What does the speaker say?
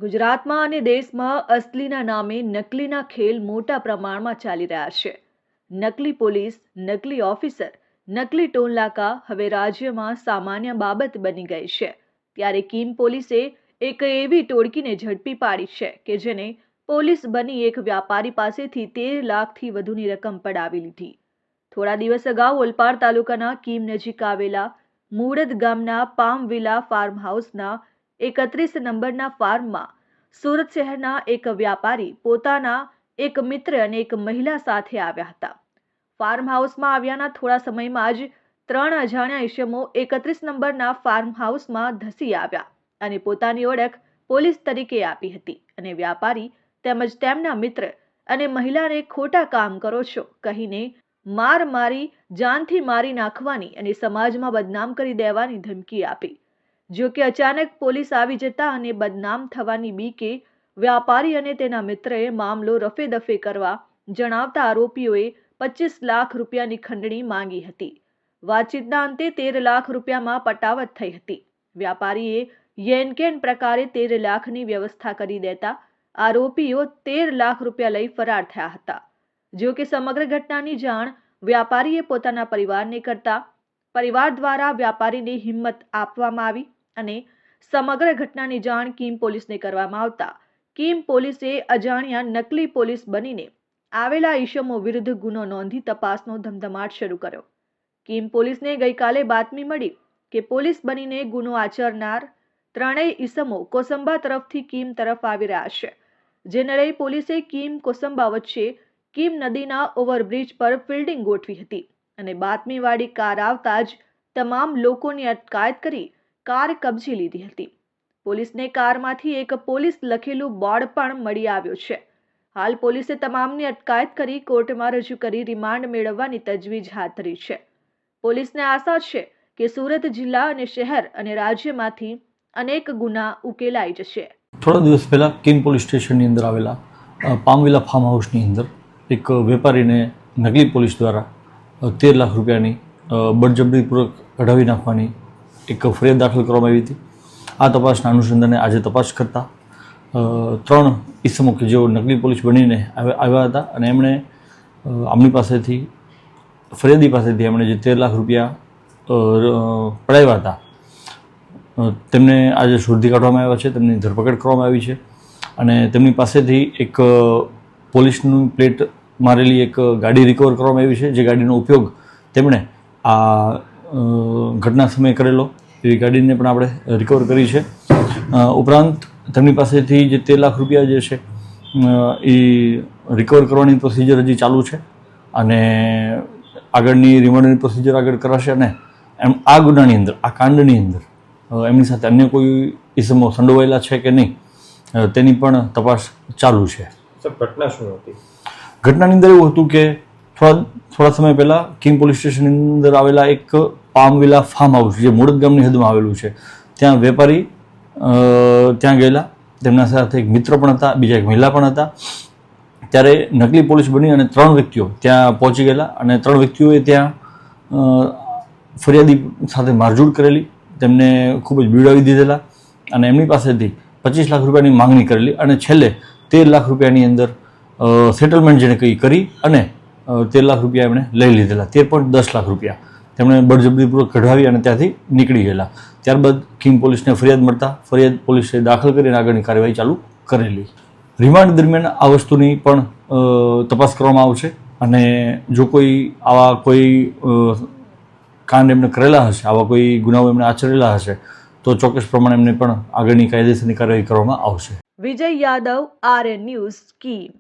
ગુજરાતમાં અને દેશમાં અસલીના નામે નકલીના ખેલ મોટા પ્રમાણમાં ચાલી રહ્યા છે. નકલી પોલીસ, નકલી ઓફિસર, નકલી ટોલનાકા હવે રાજ્યમાં સામાન્ય બાબત બની ગઈ છે. ત્યારે કીમ પોલીસે એક એવી ટોળકીને ઝડપી પાડી છે કે જેને પોલીસ બની એક વ્યાપારી પાસેથી 13 લાખથી વધુની રકમ પડાવી લીધી. થોડા દિવસ અગાઉ ઓલપાડ તાલુકાના કીમ નજીક આવેલા મૂળદ ગામના પામ વિલા ફાર્મ હાઉસના 31 નંબરના ફાર્મમાં સુરત શહેરના એક વ્યાપારી પોતાના એક મિત્ર અને એક મહિલા સાથે આવ્યા હતા. ફાર્મ હાઉસમાં આવ્યાના થોડા સમયમાં જ 3 અજાણ્યા ઈસમો 31 નંબરના ફાર્મ હાઉસમાં ધસી આવ્યા અને પોતાની ઓળખ પોલીસ તરીકે આપી હતી અને વ્યાપારી તેમજ તેમના મિત્ર અને મહિલાને ખોટા કામ કરો છો કહીને માર મારી જાનથી મારી નાખવાની અને સમાજમાં બદનામ કરી દેવાની ધમકી આપી. જો કે અચાનક પોલીસ આવી જતા અને બદનામ થવાની બીકે વ્યાપારી અને તેના મિત્રએ મામલો રફે દફે કરવા જણાવતા આરોપીઓએ 25 લાખ રૂપિયાની ખંડણી માંગી હતી. વાતચીતના અંતે 13 લાખ રૂપિયામાં પટાવટ થઈ હતી. વ્યાપારીએ યેનકેન પ્રકારે 13 લાખની વ્યવસ્થા કરી દેતા આરોપીઓ 13 લાખ રૂપિયા લઈ ફરાર થયા હતા. જો કે સમગ્ર ઘટનાની જાણ વ્યાપારીએ પોતાના પરિવારને કરતા પરિવાર દ્વારા વ્યાપારીને હિંમત આપવામાં આવી અને સમગ્ર ઘટનાની જાણ કીમ પોલીસને કરવામાં આવતા કીમ પોલીસે અજાણ્યા નકલી પોલીસ બનીને આવેલા ઈસમો વિરુદ્ધ ગુનો નોંધી તપાસનો ધમધમાટ શરૂ કર્યો. કીમ પોલીસને ગઈકાલે બાતમી મળી કે પોલીસ બનીને ગુનો આચરનાર 3 ઈસમો કોસંબા તરફથી કીમ તરફ આવી રહ્યા છે. જેને લઈ પોલીસે કીમ કોસંબા વચ્ચે કીમ નદીના ઓવરબ્રિજ પર ફિલ્ડિંગ ગોઠવી હતી અને બાતમીવાળી કાર આવતા જ તમામ લોકોની અટકાયત કરી કાર કબજે લીધી હતી. પોલીસને કારમાંથી એક પોલીસ લખેલું બોર્ડ પણ મળી આવ્યો છે. હાલ પોલીસે તમામની અટકાયત કરી કોર્ટમાં રજૂ કરી રિમાન્ડ મેળવવાની તજવીજ હાથ ધરી છે. પોલીસને આશા છે કે સુરત જિલ્લા અને શહેર અને રાજ્યમાંથી અનેક ગુના ઉકેલાઈ જશે. થોડા દિવસ પહેલાં કીમ પોલીસ સ્ટેશનની અંદર આવેલા પામવિલા ફાર્મ હાઉસની અંદર એક વેપારીને નકલી પોલીસ દ્વારા 13 લાખ રૂપિયાની બળજબરીપૂર્વક કઢાવી નાખવાની એક ફરિયાદ દાખલ કરવામાં આવી હતી. આ તપાસના અનુસંધાને આજે તપાસ કરતા 3 ઈસમો કે જેઓ નકલી પોલીસ બનીને આવ્યા હતા અને એમણે આમની પાસેથી ફરિયાદી પાસેથી એમણે જે 13 લાખ રૂપિયા પડાવ્યા હતા તેમને આજે શોધી કાઢવામાં આવ્યા છે. તેમની ધરપકડ કરવામાં આવી છે અને તેમની પાસેથી એક પોલીસનું પ્લેટ મારેલી એક ગાડી રિકવર કરવામાં આવી છે. જે ગાડીનો ઉપયોગ તેમણે આ ઘટના સમયે કરેલો એવી ગાડીને પણ આપણે રિકવર કરી છે. ઉપરાંત તેમની પાસેથી જે 13 લાખ રૂપિયા જે છે એ રિકવર કરવાની પ્રોસિજર હજી ચાલુ છે અને આગળની રિમાન્ડની પ્રોસિજર આગળ કરાશે અને આ ગુનાની અંદર આ કાંડની અંદર એમની સાથે અન્ય કોઈ ઇસમો સંડોવાયેલા છે કે નહીં તેની પણ તપાસ ચાલુ છે. ઘટના શું હતી? ઘટનાની અંદર એવું હતું કે થોડા સમય પહેલાં કીમ પોલીસ સ્ટેશનની અંદર આવેલા એક પામવિલા ફાર્મ હાઉસ જે મૂળદ ગામની હદમાં આવેલું છે ત્યાં વેપારી ત્યાં ગયેલા. તેમના સાથે એક મિત્ર પણ હતા, બીજા એક મહિલા પણ હતા. ત્યારે નકલી પોલીસ બની અને 3 વ્યક્તિઓ ત્યાં પહોંચી ગયેલા અને 3 વ્યક્તિઓએ ત્યાં ફરિયાદી સાથે મારઝૂડ કરેલી, તેમને ખૂબ જ બીવડાવી દીધેલા અને એમની પાસેથી 25 લાખ રૂપિયાની માંગણી કરેલી અને છેલ્લે 13 લાખ રૂપિયાની અંદર સેટલમેન્ટ જેને કંઈ કરી અને 13 લાખ રૂપિયા એમણે લઈ લીધેલા. 13.10 લાખ રૂપિયા તેમણે બળજબરીપૂર્વક કઢાવી અને ત્યાંથી નીકળી ગયેલા. ત્યારબાદ કીમ પોલીસને ફરિયાદ મળતા ફરિયાદ પોલીસે દાખલ કરીને આગળની કાર્યવાહી ચાલુ કરેલી. રિમાન્ડ દરમિયાન આ વસ્તુની પણ તપાસ કરવામાં આવશે અને જો કોઈ આવા કોઈ કાંડ એમણે કરેલા હશે, આવા કોઈ ગુનાઓ એમણે આચરેલા હશે તો ચોક્કસ પ્રમાણે એમને પણ આગળની કાયદેસરની કાર્યવાહી કરવામાં આવશે. વિજય યાદવ, RN ન્યૂઝ, કીમ.